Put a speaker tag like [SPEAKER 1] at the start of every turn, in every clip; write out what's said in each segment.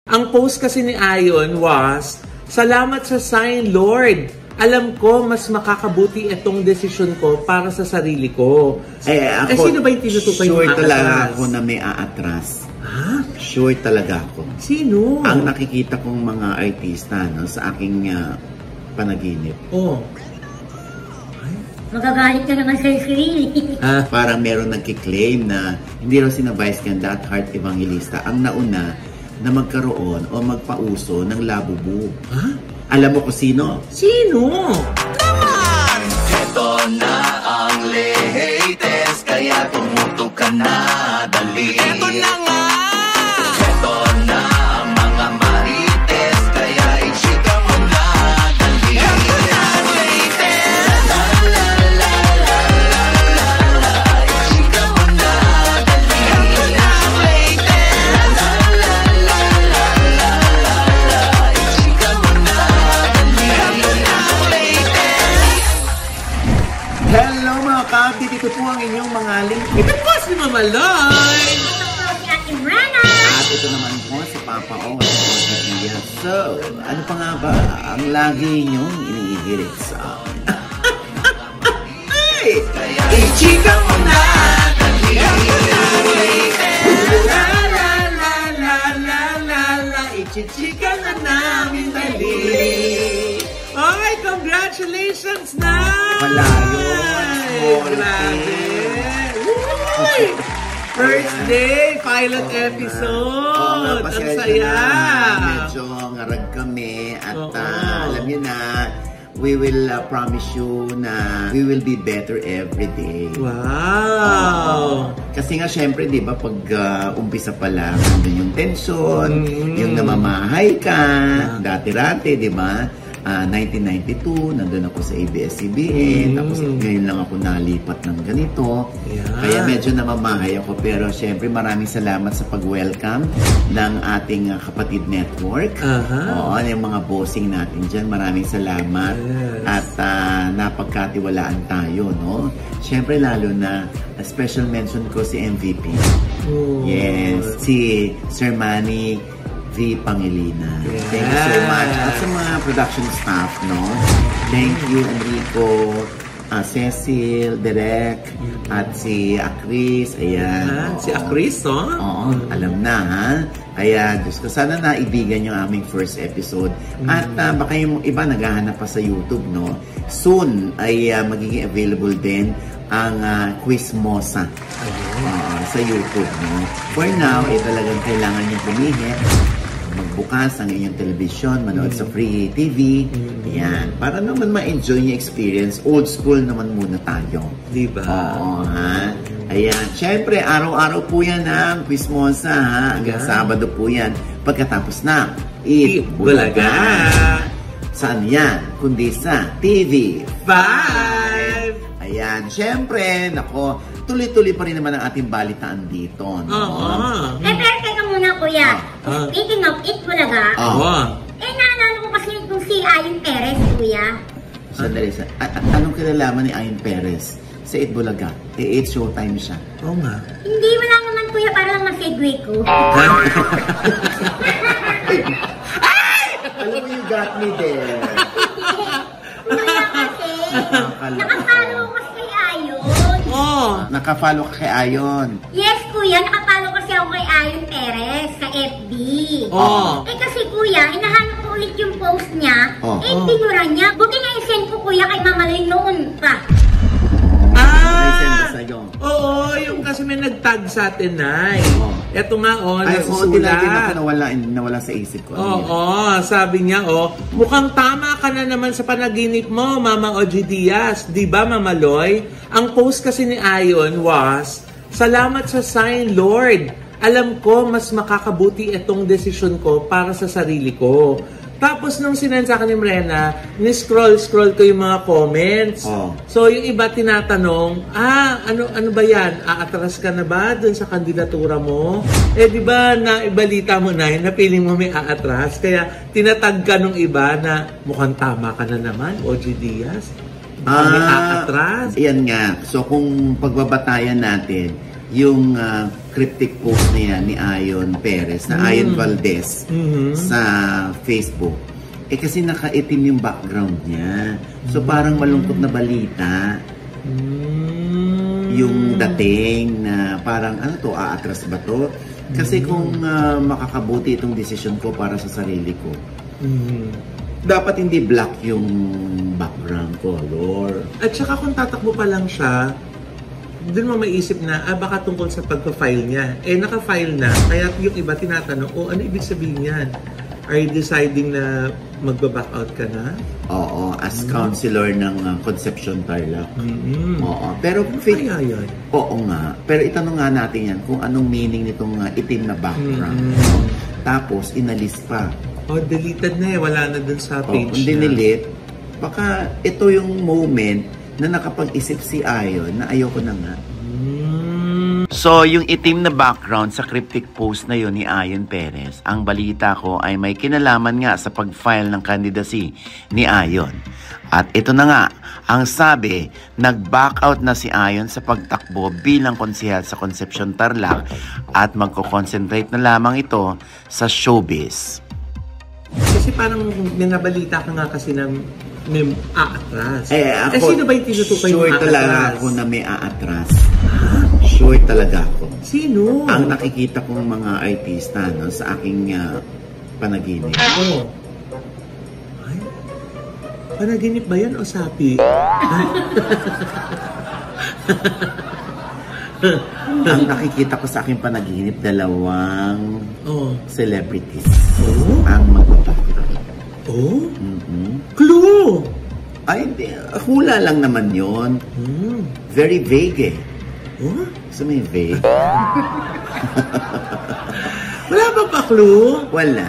[SPEAKER 1] Ang post kasi ni Ayon was, "Salamat sa sign, Lord. Alam ko, mas makakabuti itong desisyon ko para sa sarili ko."
[SPEAKER 2] Ako,
[SPEAKER 1] sino ba yung tinutukoy
[SPEAKER 2] sure
[SPEAKER 1] ng
[SPEAKER 2] talaga
[SPEAKER 1] aatras?
[SPEAKER 2] ako na may aatras.
[SPEAKER 1] Ha?
[SPEAKER 2] Sure talaga ako.
[SPEAKER 1] Sino?
[SPEAKER 2] Ang nakikita kong mga artista sa aking panaginip.
[SPEAKER 1] Oh.
[SPEAKER 3] Magagalit ka naman sa sarili.
[SPEAKER 2] Parang meron nagkiklaim na hindi raw sina Vice Ganda at Heart Evangelista ang nauna na magkaroon o magpauso ng labubu.
[SPEAKER 1] Ha?
[SPEAKER 2] Alam mo kung sino?
[SPEAKER 1] Sino?
[SPEAKER 4] Naman! Ito na ang latest, kaya tumutok ka na, dali. Ito na nga! Ito na ang mga marites, kaya ichika mo na, dali. Ito na ang latest! La la la la la la la, ichika mo na, dali. Ito na ang latest! La la la la la la la, ichika mo na, dali. Ito na ang latest!
[SPEAKER 2] Hello mga kapit! Ito po ang inyong mga link.
[SPEAKER 1] Ito po si Mama Loy!
[SPEAKER 3] Ito po si Ate Brana.
[SPEAKER 2] At ito naman po si Papa O at si Gia. So, ano pa nga ba ang lagi niyong iniigirit sa Ay!
[SPEAKER 1] Ichika mo na! Dali! La la la la la la la, ichichika na namin dali! Okay, congratulations na!
[SPEAKER 2] Wala yun.
[SPEAKER 1] Grabe! Uy! First day, pilot episode! Ang saya!
[SPEAKER 2] Medyo ngarag kami at
[SPEAKER 1] Oo.
[SPEAKER 2] alam niyo na, we will promise you na we will be better every day.
[SPEAKER 1] Wow!
[SPEAKER 2] Kasi nga syempre, di ba, pag umpisa pa lang, nandun yung tension, yung namamahay ka, dati-rati, di ba? 1992, nandun ako sa ABS-CBN, tapos ngayon lang ako nalipat ng ganito.
[SPEAKER 1] Yeah.
[SPEAKER 2] Kaya medyo namamahay ako, pero syempre maraming salamat sa pag-welcome ng ating kapatid network. Oo, yung mga bossing natin dyan, maraming salamat.
[SPEAKER 1] Yes.
[SPEAKER 2] At napagkatiwalaan tayo, no? Syempre lalo na special mention ko si MVP.
[SPEAKER 1] Oh.
[SPEAKER 2] Yes, si Sir Manny V. Pangilina.
[SPEAKER 1] Yes.
[SPEAKER 2] Thank you so much. At sa mga production staff, no? Thank you, Enrico, Cecil, Derek, at si Akris. Ayan.
[SPEAKER 1] Si Akris, no?
[SPEAKER 2] Oo, alam na, ha? Kaya, Diyos ko, sana naibigan yung aming first episode. At baka yung iba naghahanap pa sa YouTube, no? Soon ay magiging available din ang Quizmosa sa YouTube, no? For now, talagang kailangan nyo pumihit, magbukas ang inyong television, manood sa free TV. Yan. Para naman ma-enjoy yung experience. Old school naman muna tayo.
[SPEAKER 1] Diba?
[SPEAKER 2] Oo, ha? Ayan. Siyempre, araw-araw po yan, ha? Quizmosa, ha? Hanggang Sabado po yan. Pagkatapos na, Eat Bulaga. Saan yan? Kundi sa TV5. Ayan. Siyempre, nako, tuloy-tuloy pa rin naman ang ating balitaan dito, no?
[SPEAKER 3] Pero teka muna, kuya. Speaking of Eat Bulaga, naalala ko kasi itong si Ayon Perez, kuya.
[SPEAKER 2] Sandali, anong kinalaman ni Ayon Perez sa Eat Bulaga? It's showtime siya.
[SPEAKER 1] Oo nga.
[SPEAKER 3] Hindi mo lang naman, kuya, para lang ma-segue ko.
[SPEAKER 2] Alam mo, you got me there.
[SPEAKER 3] Kuya kasi, nakapalo ko kay Ayon.
[SPEAKER 2] Nakafollow ka kay Ayon.
[SPEAKER 3] Yes, kuya, nakapalo kasi ako kay Ayon Perez sa FB. Kasi kuya, hinahanap ko ulit yung post niya. Binura niya. Buti nga i-send ko, kuya, kay Mama Loy noon pa.
[SPEAKER 2] May-send ba sa'yo?
[SPEAKER 1] Oo, yung kasi may nag-tag sa atin, Nay. Eto nga,
[SPEAKER 2] nasusulat.
[SPEAKER 1] nasusulat.
[SPEAKER 2] Nawala sa isip ko.
[SPEAKER 1] Sabi niya, mukhang tama ka na naman sa panaginip mo, Mama OG Diaz. Di ba, Mama Loy? Ang post kasi ni Ayon was, "Salamat sa sign, Lord. Alam ko, mas makakabuti itong desisyon ko para sa sarili ko." Tapos nung sinend sa akin ni Mrena, ni-scroll ko yung mga comments. So yung iba tinatanong, ano ba yan? Aatras ka na ba dun sa kandidatura mo? Di ba naibalita mo na yun, na feeling mo may aatras? Kaya tinatag ka nung iba na mukhang tama ka na naman, OG Diaz. May aatras.
[SPEAKER 2] Yan nga. So kung pagbabatayan natin, yung cryptic post na yan ni Ayon Perez, na Ayon Valdez sa Facebook. Eh kasi nakaitim yung background niya. So parang malungkot na balita. Yung dating na parang ano to, aatras ba to? Kasi kung makakabuti itong desisyon ko para sa sarili ko, dapat hindi black yung background color.
[SPEAKER 1] At saka kung tatakbo pa lang siya, doon mo maisip na, baka tungkol sa pagka-file niya. Eh, naka-file na. Kaya yung iba tinatanong, ano ibig sabihin yan? Are you deciding na magba-back out ka na?
[SPEAKER 2] Oo, as counselor ng Concepcion Tarlac. Oo, pero
[SPEAKER 1] kaya yan?
[SPEAKER 2] Oo nga. Pero itanong nga natin yan kung anong meaning nitong itim na background. Tapos, inalis pa.
[SPEAKER 1] Deleted na eh. Wala na dun sa page
[SPEAKER 2] Kung dinelete, baka ito yung moment na nakapag-isip si Ayon na ayoko na nga. So, yung itim na background sa cryptic post na yun ni Ayon Perez, ang balita ko ay may kinalaman nga sa pag-file ng candidacy ni Ayon. At ito na nga, ang sabi, nag-back out na si Ayon sa pagtakbo bilang konsehal sa Concepcion Tarlac at magko-concentrate na lamang ito sa showbiz.
[SPEAKER 1] Kasi parang nabalita ka nga kasi na may aatras.
[SPEAKER 2] Ako,
[SPEAKER 1] sino ba yung tinutukoy
[SPEAKER 2] sure
[SPEAKER 1] yung
[SPEAKER 2] talaga
[SPEAKER 1] aatras?
[SPEAKER 2] ako na may aatras. Sure talaga ako.
[SPEAKER 1] Sino?
[SPEAKER 2] Ang nakikita kong mga artista sa aking panaginip.
[SPEAKER 1] Ay, panaginip ba yan o sapi?
[SPEAKER 2] Ang nakikita ko sa aking panaginip, dalawang celebrities. Ang magpapakita.
[SPEAKER 1] Clue!
[SPEAKER 2] Ay, hula lang naman yon. Very vague eh. So may vague.
[SPEAKER 1] Wala ba pa clue?
[SPEAKER 2] Wala.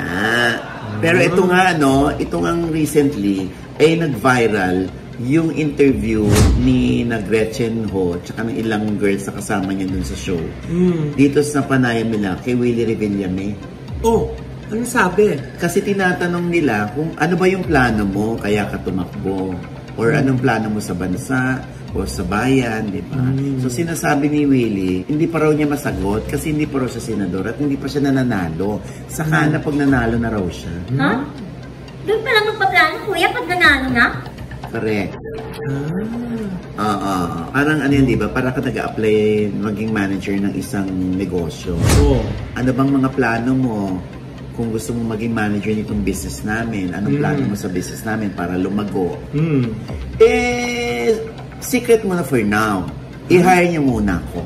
[SPEAKER 2] Pero ito nga, ito nga recently, ay nag-viral yung interview ni Gretchen Ho tsaka ng ilang girls na kasama niya dun sa show. Dito sa panayam nila kay Willie Revillame.
[SPEAKER 1] Ano sabi?
[SPEAKER 2] Kasi tinatanong nila kung ano ba yung plano mo kaya ka tumakbo or anong plano mo sa bansa o sa bayan, di ba? So sinasabi ni Willie, hindi pa raw niya masagot kasi hindi pa raw siya senador at hindi pa siya nananalo. Saka na pag nanalo na raw siya.
[SPEAKER 3] Doon pa lang magpaplano, kuya, pag nanalo na?
[SPEAKER 2] Correct. Parang ano yan, di ba? Para ka nag-a-apply maging manager ng isang negosyo. Ano bang mga plano mo? Kung gusto mo maging manager nitong business namin, anong plano mo sa business namin para lumago? Secret mo na for now. I-hire niyo muna ako.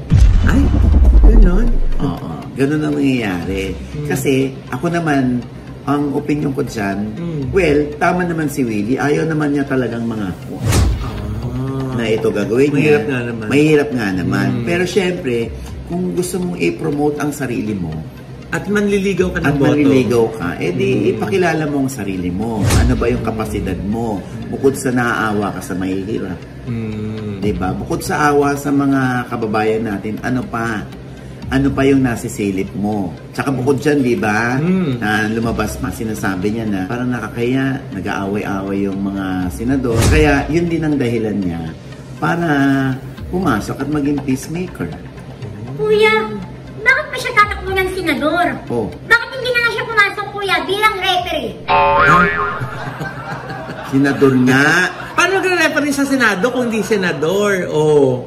[SPEAKER 1] Ay, gano'n?
[SPEAKER 2] Ganun ang nangyayari. Kasi ako naman, ang opinion ko dyan, well, tama naman si Willie. Ayaw naman niya talagang mangako. Na ito gagawin niya.
[SPEAKER 1] Mahirap nga naman.
[SPEAKER 2] Mahirap nga naman. Pero syempre, kung gusto mong i-promote ang sarili mo,
[SPEAKER 1] at manliligaw ka ng boto.
[SPEAKER 2] manliligaw ka, di ipakilala mo ang sarili mo. Ano ba yung kapasidad mo? Bukod sa naaawa ka sa mahihirap. Diba? Bukod sa awa sa mga kababayan natin, ano pa? Ano pa yung nasisilip mo? Tsaka bukod dyan, diba? Na lumabas pa, sinasabi niya na parang nakakaya, nag-aaway-aaway yung mga senador. Kaya yun din ang dahilan niya para pumasok at maging peacemaker.
[SPEAKER 3] Kuya, bakit pa siya tatakbo ng senador? Bakit hindi na lang siya pumasok, kuya, bilang referee?
[SPEAKER 2] Senador nga.
[SPEAKER 1] Paano nagre-referee sa Senado kung hindi senador? Oo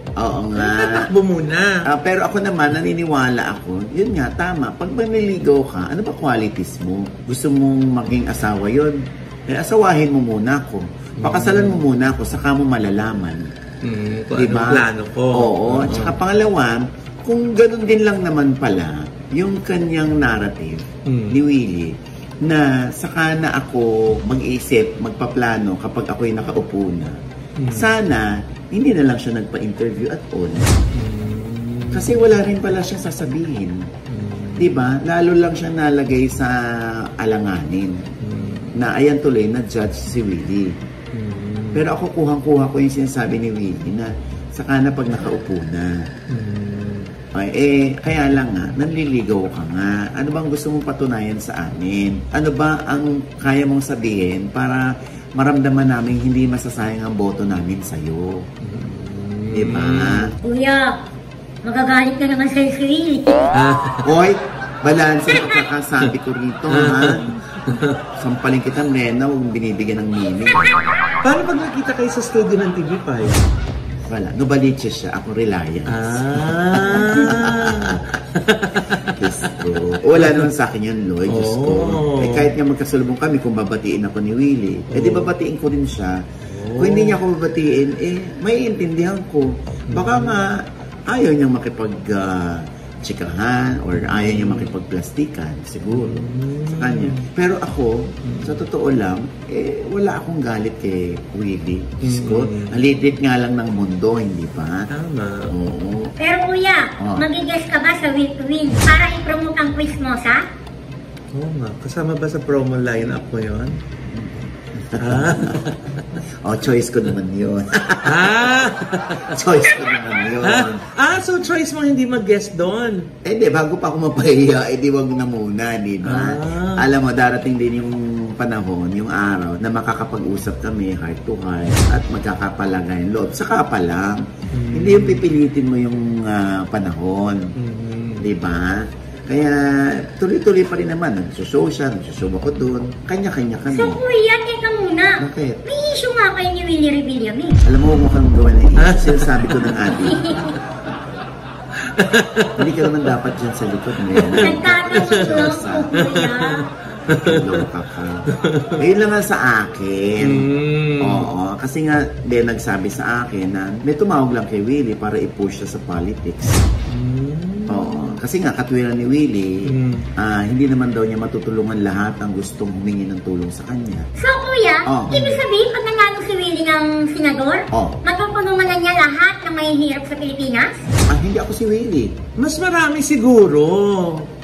[SPEAKER 1] nga. Tatakbo muna.
[SPEAKER 2] Pero ako naman, naniniwala ako, yun nga, tama. Pag manliligaw ka, ano ba qualities mo? Gusto mong maging asawa yun? Asawahin mo muna ako. Pakasalan mo muna ako, saka mo malalaman.
[SPEAKER 1] Diba? Anong plano ko.
[SPEAKER 2] Oo. At saka pangalawa, kung ganun din lang naman pala, yung kanyang narrative ni Willie, na saka na ako mag-iisip, magpaplano kapag ako'y nakaupo na. Sana, hindi na lang siya nagpa-interview at all. Kasi wala rin pala siya sasabihin. Diba? Lalo lang siya nalagay sa alanganin. Na ayan tuloy, na-judge si Willie. Pero ako kuhang-kuha ko yung sinasabi ni Willie na saka na pag nakaupo na. Kaya lang nga, nanliligaw ka nga. Ano bang gusto mong patunayan sa amin? Ano ba ang kaya mong sabihin para maramdaman namin hindi masasayang ang boto namin sa'yo? Diba?
[SPEAKER 3] Kuya, Magagalit na naman sa'yo si Willie.
[SPEAKER 2] Hoy, balanse ang kakasabi ko rito, ha? Sampalin kita, Mrena, huwag binibigyan ng mini.
[SPEAKER 1] Paano pag nakita kayo sa studio ng TV5?
[SPEAKER 2] Wala, Novaliches siya, ako Reliance. Diyos ko. Wala naman sa akin yun, Lloyd. Diyos ko. Eh, kahit nga magkasalubong kami, kung babatiin ako ni Willie, eh di babatiin ko rin siya. Kung hindi niya ako babatiin, eh, maiintindihan ko. Baka nga, ayaw niyang makipag-chikahan or ayaw niyang makipag-plastikan, siguro, sa kanya. Pero ako, sa totoo lang, eh, wala akong galit kay Willie. Diyos ko, ang liit nga lang ng mundo, hindi ba?
[SPEAKER 1] Tama.
[SPEAKER 2] Oo.
[SPEAKER 3] Pero kuya, mag-guess ka ba sa Will to Win para i-promote ang Quizmosa?
[SPEAKER 1] Oo nga. Kasama ba sa promo lineup mo yun?
[SPEAKER 2] Choice ko naman yun. Choice ko naman yun.
[SPEAKER 1] So choice mo hindi mag-guest doon?
[SPEAKER 2] Eh di, bago pa ako mapahiya, eh di wag na muna, di ba? Alam mo, darating din yung panahon, yung araw, na makakapag-usap kami heart to heart at magkakapalagayan loob. Saka pa lang. Hindi yung pipilitin mo yung panahon. Di ba? Kaya tuloy-tuloy pa rin naman. Nagsushow siya, nagsushow ako doon. Kanya-kanya kami.
[SPEAKER 3] So kuya, teka muna.
[SPEAKER 2] Bakit?
[SPEAKER 3] May issue nga kayo ni Willie Rebellion eh.
[SPEAKER 2] Alam mo, huwag mo kang gawa na issue. Sinasabi ko ng ate. Hindi ka naman dapat dyan sa likod mo yan.
[SPEAKER 3] Nagtatanong lang po kuya.
[SPEAKER 2] Loka ka. Ngayon lang nga sa akin. Oo. Kasi nga, nagsabi sa akin na may tumawag lang kay Willie para i-push siya sa politics. Oo. Kasi nga, katwiran ni Willie, hindi naman daw niya matutulungan lahat ang gustong humingi ng tulong sa kanya.
[SPEAKER 3] So kuya, ibig sabihin pag nanalo si Willie ng senador, matutulungan na niya lahat ng mahihirap sa Pilipinas?
[SPEAKER 2] Hindi ako si Willie.
[SPEAKER 1] Mas marami siguro.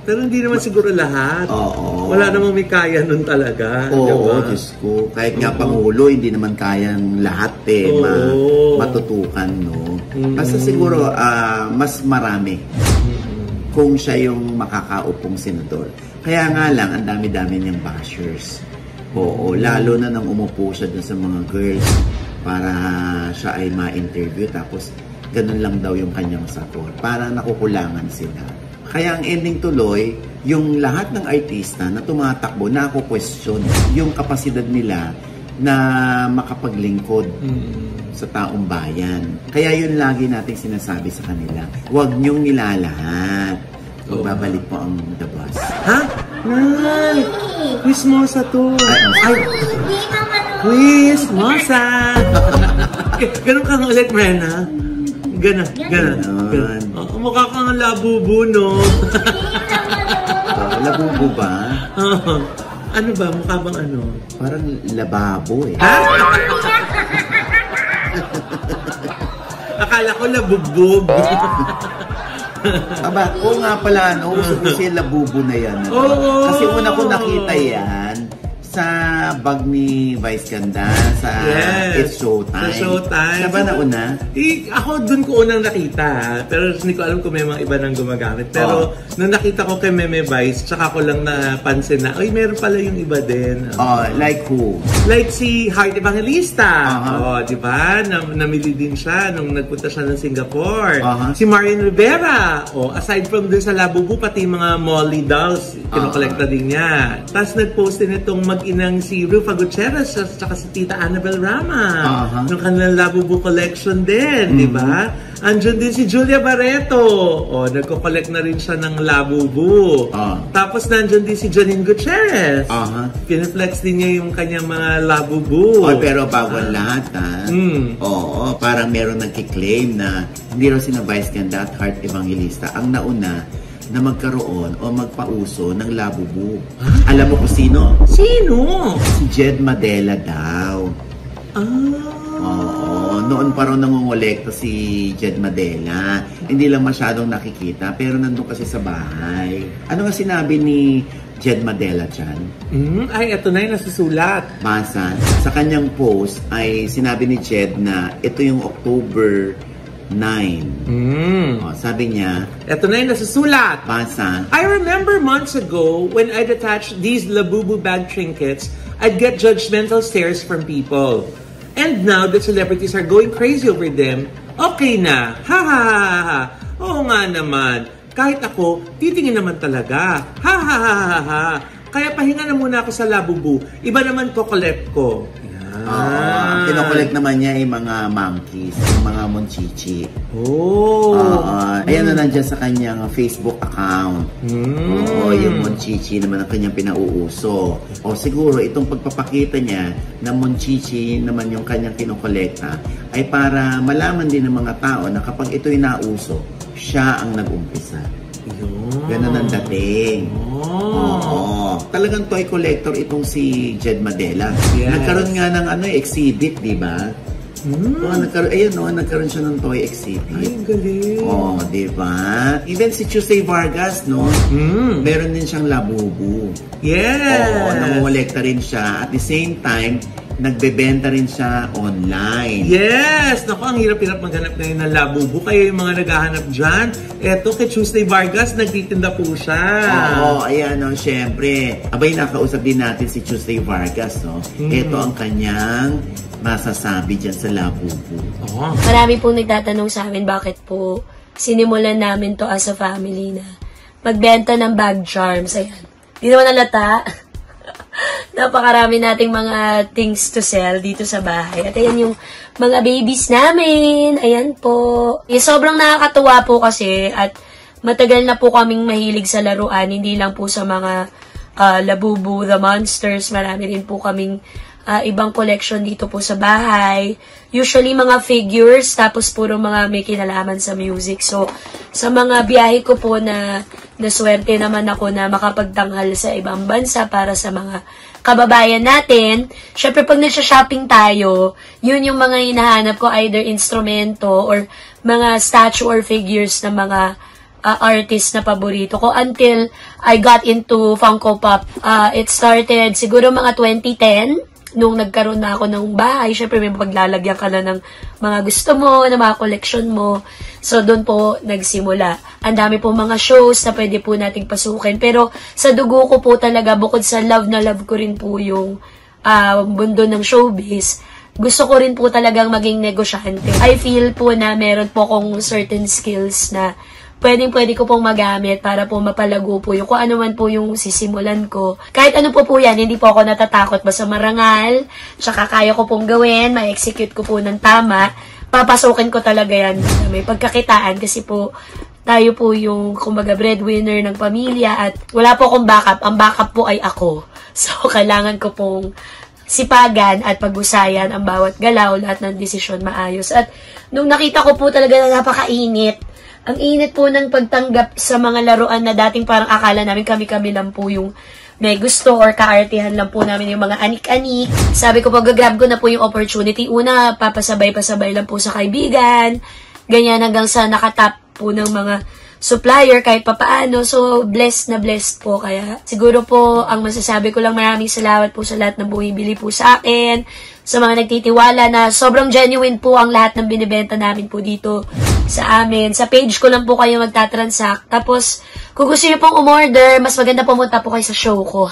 [SPEAKER 1] Pero hindi naman siguro lahat. Wala namang may kaya nun talaga.
[SPEAKER 2] Oo, Diyos ko. Kahit nga Pangulo, hindi naman kayang lahat matutukan, no? Basta siguro, mas marami kung siya yung makakaupong senador. Kaya nga lang, ang dami-dami niyang bashers. Oo, lalo na nang umupo siya dun sa mga girls para siya ay ma-interview. Tapos, ganun lang daw yung kanyang support. Para nakukulangan sila. Kaya ang ending tuloy, yung lahat ng artista na tumatakbo, na ako-question yung kapasidad nila na makapaglingkod sa taong bayan. Kaya yun lagi nating sinasabi sa kanila, huwag niyong nilalahat. Babalik po ang The Boss.
[SPEAKER 1] Ha? Nay! Quizmosa to!
[SPEAKER 2] Ay!
[SPEAKER 1] Quizmosa! Ganun ka nga ulit, Mrena. Ganon. Mukha kang labubo, no?
[SPEAKER 2] Labubo ba?
[SPEAKER 1] Ano ba? Mukha bang ano?
[SPEAKER 2] Parang lababo eh.
[SPEAKER 1] Akala ko labubog.
[SPEAKER 2] Aba, nga pala, no? Gusto yung labubo na yan. Kasi una ko nakita yan sa bag ni Vice Ganda sa It's Showtime.
[SPEAKER 1] Sa Showtime.
[SPEAKER 2] Siya ba nauna?
[SPEAKER 1] Ako dun ko unang nakita. Pero hindi ko alam kung may mga iba nang gumagamit. Pero nung nakita ko kay Meme Vice, tsaka ko lang napansin na, ay, meron pala yung iba din.
[SPEAKER 2] Like who?
[SPEAKER 1] Like si Heart Evangelista. Di ba? Namili din siya nung nagpunta siya ng Singapore. Si Marian Rivera. Aside from dun sa Labubu, pati mga Molly dolls, kinokolekta din niya. Tapos nag-post din itong mag-inang si Rufa Gutierrez at saka si Tita Annabel Rama. Nung kanilang Labubu collection din, di ba? Andiyan din si Julia Barreto. Nagko-collect na rin siya ng Labubu. Tapos nandiyan din si Janine Gutierrez. Pineflex din niya yung kanyang mga Labubu.
[SPEAKER 2] Pero bago ang lahat, parang meron nagkiklaim na hindi raw sina Vice Ganda at Heart Evangelista ang nauna na magkaroon o magpauso ng Labubu. Alam mo kung sino?
[SPEAKER 1] Sino?
[SPEAKER 2] Si Jed Madela daw. Noon pa rin nangongolekta si Jed Madela. Hindi lang masyadong nakikita, pero nandun kasi sa bahay. Ano nga sinabi ni Jed Madela dyan?
[SPEAKER 1] Ay, ito na yung nasusulat.
[SPEAKER 2] Basa. Sa kanyang post ay sinabi ni Jed na ito yung October 9. Sabi niya,
[SPEAKER 1] eto na yung nasusulat.
[SPEAKER 2] Basa.
[SPEAKER 1] I remember months ago when I'd attach these Labubu bag trinkets, I'd get judgmental stares from people. And now that celebrities are going crazy over them, okay na. Ha ha ha ha. Oo nga naman. Kahit ako, titingin naman talaga. Ha ha ha ha ha. Kaya pahinga na muna ako sa Labubu. Iba naman ko-collect ko.
[SPEAKER 2] Kinokollect naman niya yung mga monkeys, yung mga monchichi. Ayan na nandyan sa kanyang Facebook account. Yung monchichi naman ang kanyang pinauuso. O siguro itong pagpapakita niya na monchichi naman yung kanyang kinokolekta ay para malaman din ng mga tao na kapag ito'y nauso, siya ang nag-umpisa. Ganun ang dating. Talagang toy collector itong si Jed Madela. Nagkaroon nga ng exhibit, di ba? Nagkaroon siya ng toy exhibit.
[SPEAKER 1] Ay, galing.
[SPEAKER 2] Di ba? Even si Tuesday Vargas, no? Meron din siyang Labubu.
[SPEAKER 1] Yes!
[SPEAKER 2] Nangolekta rin siya. At the same time, nagbebenta rin siya online.
[SPEAKER 1] Yes! Naku, ang hirap-hirap maghanap ngayon ng Labubu. Kaya yung mga naghahanap dyan, eto kay Tuesday Vargas, nagtitinda po siya.
[SPEAKER 2] Ayan, no, syempre. Abay, nakausap din natin si Tuesday Vargas, no? Ito ang kanyang masasabi dyan sa Labubu.
[SPEAKER 5] Marami pong nagtatanong sa amin bakit po sinimulan namin to as a family na magbenta ng bag charms. Ayan. Di naman nalata. Napakarami nating mga things to sell dito sa bahay. At ayan yung mga babies namin. Ayan po. Sobrang nakakatuwa po kasi at matagal na po kaming mahilig sa laruan. Hindi lang po sa mga Labubu, The Monsters. Marami rin po kaming ibang collection dito po sa bahay. Usually mga figures, tapos puro mga may kinalaman sa music. So, sa mga biyahe ko po na naswerte naman ako na makapagtanghal sa ibang bansa para sa mga kababayan natin. Syempre, pag nagsha-shopping tayo, yun yung mga hinahanap ko, either instrumento or mga statue or figures na mga artist na paborito ko until I got into Funko Pop. It started siguro mga 2010. Nung nagkaroon na ako ng bahay, syempre may paglalagyan ka na ng mga gusto mo, ng mga collection mo. So, doon po nagsimula. Ang dami po mga shows na pwede po nating pasukin. Pero, sa dugo ko po talaga, bukod sa love na love ko rin po yung mundo ng showbiz, gusto ko rin po talagang maging negosyante. I feel po na meron po akong certain skills na pwede ko pong magamit para po mapalago po yung kung ano man po yung sisimulan ko. Kahit ano po yan, hindi po ako natatakot. Basta marangal, tsaka kaya ko pong gawin, ma-execute ko po ng tama, papasukin ko talaga yan. May pagkakitaan kasi po, tayo po yung, kumbaga, breadwinner ng pamilya at wala po akong backup. Ang backup po ay ako. So, kailangan ko pong sipagan at pag-usayan ang bawat galaw, lahat ng desisyon maayos. At nung nakita ko po talaga na napakainit, ang init po ng pagtanggap sa mga laruan na dating parang akala namin kami-kami lang po yung may gusto or kaartihan lang po namin yung mga anik-anik. Sabi ko, pag-grab ko na po yung opportunity. Una, papasabay-pasabay lang po sa kaibigan. Ganyan hanggang sa nakatap po ng mga supplier kahit papaano. So, blessed na blessed po. Kaya siguro po, ang masasabi ko lang, maraming salamat po sa lahat ng bumibili po sa akin. Sa mga nagtitiwala na sobrang genuine po ang lahat ng binibenta namin po dito sa amin. Sa page ko lang po kayo magtatransact. Tapos, kung gusto niyo pong umorder, mas maganda pumunta po kayo sa show ko.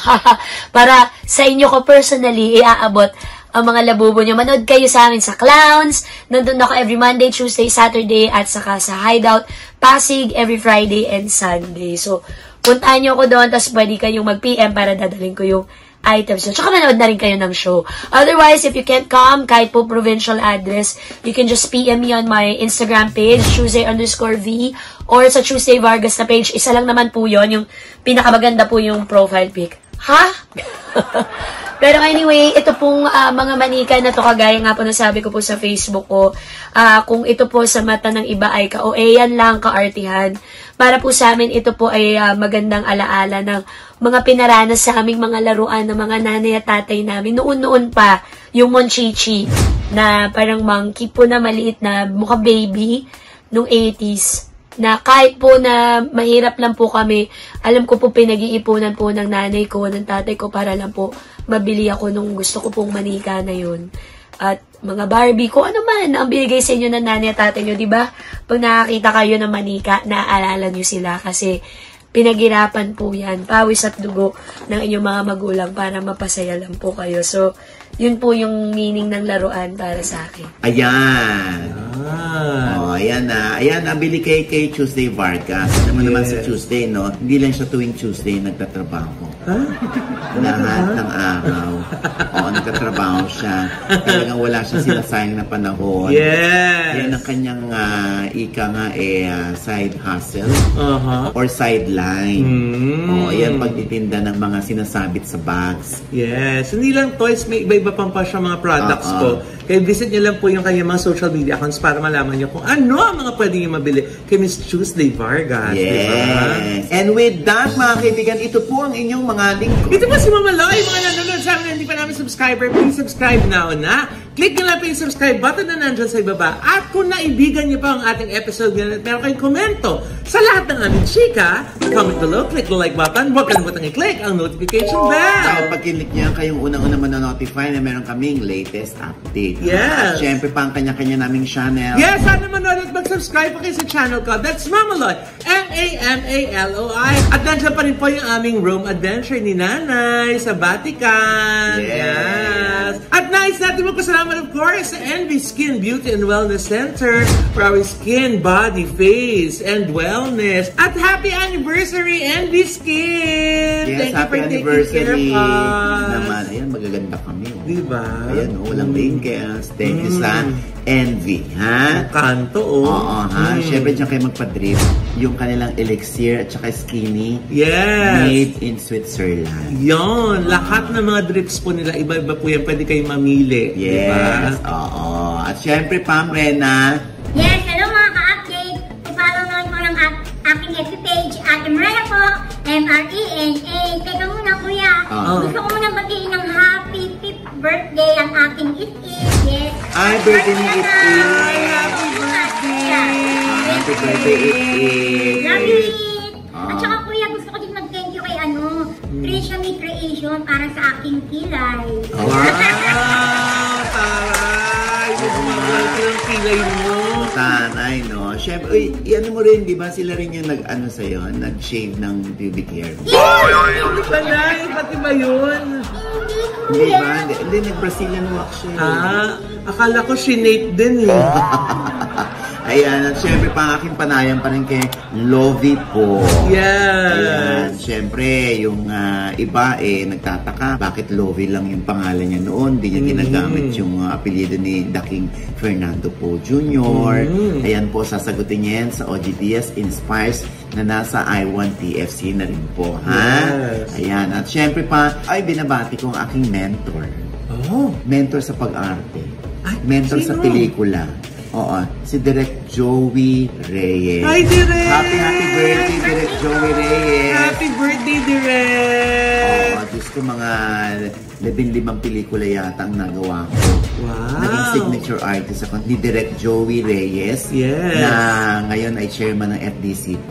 [SPEAKER 5] Para sa inyo ko personally, iaabot ang mga Labubu nyo. Manood kayo sa amin sa Clowns. Nandun ako every Monday, Tuesday, Saturday, at saka sa Hideout, Pasig, every Friday and Sunday. So, puntahan nyo ako doon, tapos pwede kayong mag-PM para dadalhin ko yung items. So, tsaka manood na rin kayo ng show. Otherwise, if you can't come, kahit po provincial address, you can just PM me on my Instagram page, Tuesday_V, or sa Tuesday Vargas na page. Isa lang naman po yon, yung pinakamaganda po yung profile pic. Ha? Pero anyway, ito pong mga manika na to, kagaya nga po nasabi ko po sa Facebook ko, kung ito po sa mata ng iba ay ka-OA-yan lang, ka-artihan. Para po sa amin, ito po ay magandang alaala ng mga pinaranas sa aming mga laruan ng mga nanay at tatay namin. Noon-noon pa, yung Monchichi, na parang monkey po na maliit na mukhang baby, nung 80s. Na kahit po na mahirap lang po kami, alam ko po pinag-iipunan po ng nanay ko, ng tatay ko para lang po mabili ako nung gusto ko pong manika na yun. At mga Barbie, kung ano man ang binigay sa inyo ng nanay at tatay nyo, di ba? Pag nakakita kayo ng manika, naaalala nyo sila kasi pinaghirapan po yan, pawis at dugo ng inyong mga magulang para mapasaya lang po kayo. So, Yun po yung meaning ng laruan para sa akin.
[SPEAKER 2] Ayan. Ayan na. Bili kay Tuesday Vargas. Alam mo naman sa Tuesday, no? Hindi lang siya tuwing Tuesday nagtatrabaho. Lahat ng araw. Nagtatrabaho siya. Talagang wala siyang sinasayang na panahon.
[SPEAKER 1] Yes.
[SPEAKER 2] Yan ang kanyang side hustle or sideline. Yan pagtitinda ng mga sinasabit sa bags.
[SPEAKER 1] Yes. Hindi lang toys, may iba-iba pang pa siya mga products ko. Kaya visit niyo lang po yung kanyang mga social media accounts para malaman niyo kung ano ang mga pwede niyo mabili kay Miss Tuesday Vargas.
[SPEAKER 2] Yes.
[SPEAKER 1] Diba?
[SPEAKER 2] And with that, mga kaibigan, ito po ang inyong mga lingkod.
[SPEAKER 1] Ito po si Mama Loy, mga nanonood sa amin, hindi pa namin subscriber, please subscribe now na. Click nyo lang po yung subscribe button na nandyan sa ibaba. At kung naibigan nyo pa ang ating episode ngayon at meron kayong komento sa lahat ng aming chika, comment below, click the like button, huwag kalimutan i-click ang notification bell.
[SPEAKER 2] Kapag kilik nyo, kayong unang-una manonotify na meron kaming latest update.
[SPEAKER 1] Yes.
[SPEAKER 2] At syempre pa ang kanya-kanya naming channel.
[SPEAKER 1] Yes, sana manood at mag-subscribe pa kayo sa channel ko. That's Mama Loy, M-A-M-A-L-O-I. At nandiyan pa rin po yung aming room adventure ni Nanay sa Vatican. Yes. At nice natin magpasalamat of course sa Envy Skin Beauty and Wellness Center for our skin, body, face, and wellness. At happy anniversary, Envy Skin!
[SPEAKER 2] Yes,
[SPEAKER 1] Thank
[SPEAKER 2] happy
[SPEAKER 1] you for
[SPEAKER 2] anniversary
[SPEAKER 1] taking care of us.
[SPEAKER 2] naman. Ayan, magaganda kami.
[SPEAKER 1] Diba?
[SPEAKER 2] Ayan, walang wrinkles. Thank you sa Envy, ha?
[SPEAKER 1] Kanto,
[SPEAKER 2] Siyempre dyan kayo magpa-drip. Yung kanilang elixir at saka skinny.
[SPEAKER 1] Yes.
[SPEAKER 2] Made in Switzerland.
[SPEAKER 1] Yon, lahat ng mga drips po nila, iba-iba po yan. Pwede kayong mamili.
[SPEAKER 2] Yes.
[SPEAKER 1] Diba?
[SPEAKER 2] At syempre, Pam Rena.
[SPEAKER 3] Yes, hello mga ka-update. I-follow naman po ng aking FB page, Ate Maria po, M-R-E-N-A. Teka muna, kuya. Gusto ko muna batiin ng happy 5th birthday ang aking It-It. Yes.
[SPEAKER 2] Ay, birthday ni It-It.
[SPEAKER 1] Happy birthday!
[SPEAKER 2] Happy birthday, It-It.
[SPEAKER 3] Love you, It. At saka kuya, gusto ko din mag-thank you kay Trisha May Creation para sa aking kilay.
[SPEAKER 1] Wow! Taray! Magmamahal ko yung kilay mo.
[SPEAKER 2] Tanay, no? Siyempre, ano mo rin, di ba? Sila rin yung nag-ano sa'yo, nag-shave ng pubic hair.
[SPEAKER 1] Hindi pala, pati ba yun?
[SPEAKER 2] Hindi ba? Hindi, nag-Brazilian wax siya.
[SPEAKER 1] Akala ko sinape din eh.
[SPEAKER 2] Ayan, at syempre pa ang aking panayam pa rin kay Lovey po.
[SPEAKER 1] Yes.
[SPEAKER 2] Ayan, syempre yung iba nagtataka bakit Lovey lang yung pangalan niya noon. Hindi niya ginagamit yung apelyido ni Daking Fernando Po Jr. Ayan po, sasagutin niya yan sa OG Diaz Inspires na nasa I1TFC na rin po. Ha?
[SPEAKER 1] Yes.
[SPEAKER 2] Ayan, at syempre pa, ay binabati ko ang aking mentor. Mentor sa pag-arte. Mentor sa pelikula. Oo, si Direk Joey Reyes.
[SPEAKER 1] Hi, Direk!
[SPEAKER 2] Happy birthday, Direk Joey Reyes!
[SPEAKER 1] Happy birthday, Direk!
[SPEAKER 2] Oo, Diyos ko, mga 15 pelikula yata ang nagawa ko.
[SPEAKER 1] Wow!
[SPEAKER 2] Naging signature artist ako ni Direk Joey Reyes.
[SPEAKER 1] Yes!
[SPEAKER 2] Na ngayon ay chairman ng FDCP.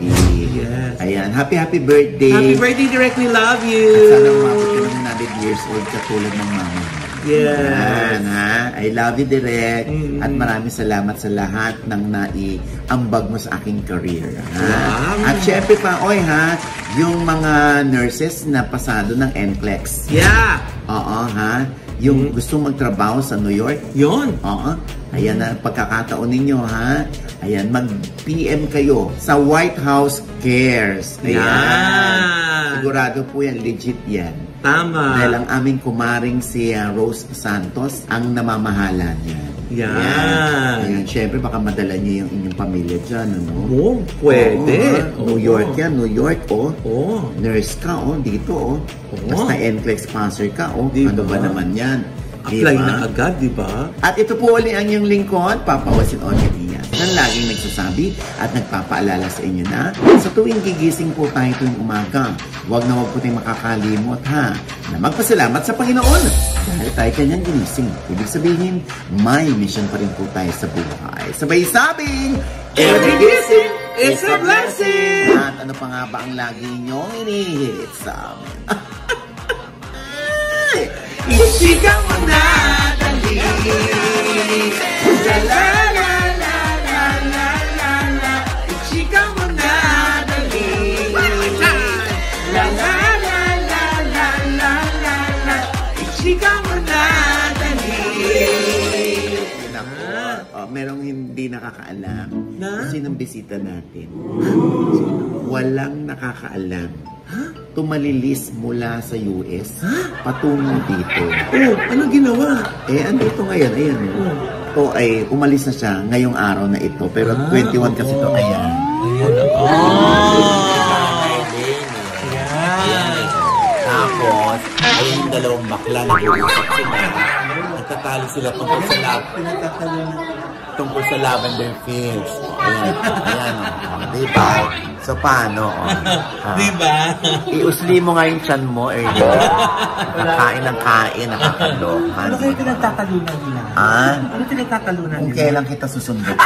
[SPEAKER 1] Yes!
[SPEAKER 2] Ayan, happy birthday!
[SPEAKER 1] Happy birthday, Direk! We love you!
[SPEAKER 2] At sana umabot ka ng 100 years old katulad ng mama.
[SPEAKER 1] Yes.
[SPEAKER 2] Yan, ha? I love you, Direk. At maraming salamat sa lahat ng naiambag mo sa aking career. Ha?
[SPEAKER 1] Wow.
[SPEAKER 2] At syempre pa, yung mga nurses na pasado ng NCLEX.
[SPEAKER 1] Yeah.
[SPEAKER 2] Oo, ha? Yung gusto magtrabaho sa New York.
[SPEAKER 1] Yun.
[SPEAKER 2] Oo. Ayan na pagkakataon ninyo, ha? Ayan, mag-PM kayo sa White House Cares. Ayan.
[SPEAKER 1] Yeah.
[SPEAKER 2] Sigurado po yan, legit yan.
[SPEAKER 1] Tama.
[SPEAKER 2] Dahil ang aming kumaring si Rose Santos ang namamahala niya.
[SPEAKER 1] Yan.
[SPEAKER 2] Ayan, syempre baka madala niyo yung inyong pamilya dyan, ano?
[SPEAKER 1] Oo, pwede.
[SPEAKER 2] New York yan, New York,
[SPEAKER 1] Oo.
[SPEAKER 2] Nurse ka, dito, Basta NCLEX sponsor ka,
[SPEAKER 1] Diba?
[SPEAKER 2] Ano ba naman yan?
[SPEAKER 1] Apply na agad, di ba?
[SPEAKER 2] At ito po ulit ang inyong lingkod, Papa Wasin Onyedilla, na laging nagsasabi at nagpapaalala sa inyo na sa tuwing gigising po tayo tuwing umaga, huwag na huwag po tayong makakalimot, na magpasalamat sa Panginoon dahil tayo kanyang ginising. Ibig sabihin, may mission pa rin po tayo sa buhay. Sabay sabing,
[SPEAKER 1] Every gising is a blessing!
[SPEAKER 2] At ano pa nga ba ang lagi niyong inihirit sa amin?
[SPEAKER 1] Isika mo na, dali. La la la la la la la la. Isika mo na, dali. La la la la la la la la. Isika mo na, dali.
[SPEAKER 2] merong hindi nakakaalam.
[SPEAKER 1] Na?
[SPEAKER 2] Sinong bisita natin? Walang nakakaalam. Tumalilis mula sa US patungo dito.
[SPEAKER 1] Oh, anong ginawa?
[SPEAKER 2] Andito ngayon, ayan. Ito ay umalis na siya ngayong araw na ito. Pero 21 kasi ito, ayan. Tapos, ayun yung dalawang bakla na nag-uusap sila. Nagtatalo sila tungkol sa Lavender Fields. Ayan. Diba? So, paano?
[SPEAKER 1] Diba?
[SPEAKER 2] Iusli mo nga yung tiyan mo, earlier. Nakain ng kain, nakakalokan.
[SPEAKER 1] Ano kayo pinagtatalunan nila? Ano pinagtatalunan nila?
[SPEAKER 2] Kung kailan kita susundot.